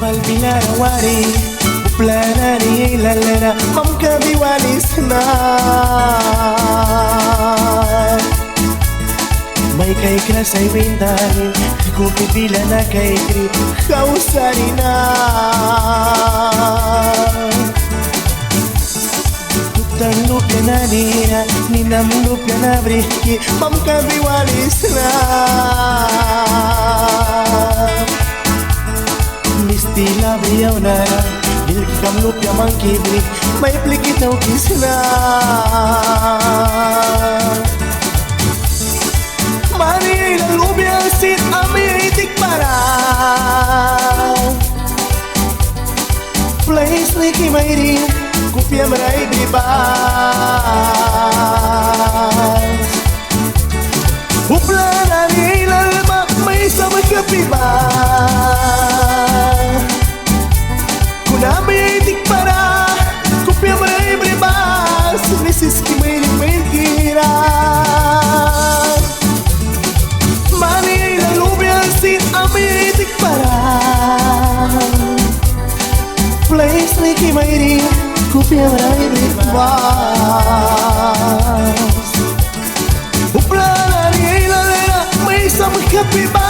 Balbilarawari Uplanani lalera Mamka biwalisna May kay krasay windahin Kupipila na kay kri Kausarina Tuktang lupya na nina Ninam lupya na briki Mamka biwalisna Mistila briyaw na Bilkam lupya mang kibrik May plikitaw kisna Mani ilang lupya sit amitik para Place ni kimayri Kupya maray bribas Upla na nilalma May samay kapibas Kunami itik para Kupya maray bribas Nisis kimayri mentira Mani ilang lupya sit amitik para Place ni kimayri Kupya maray bribas Upla na nilalma May samay kapibas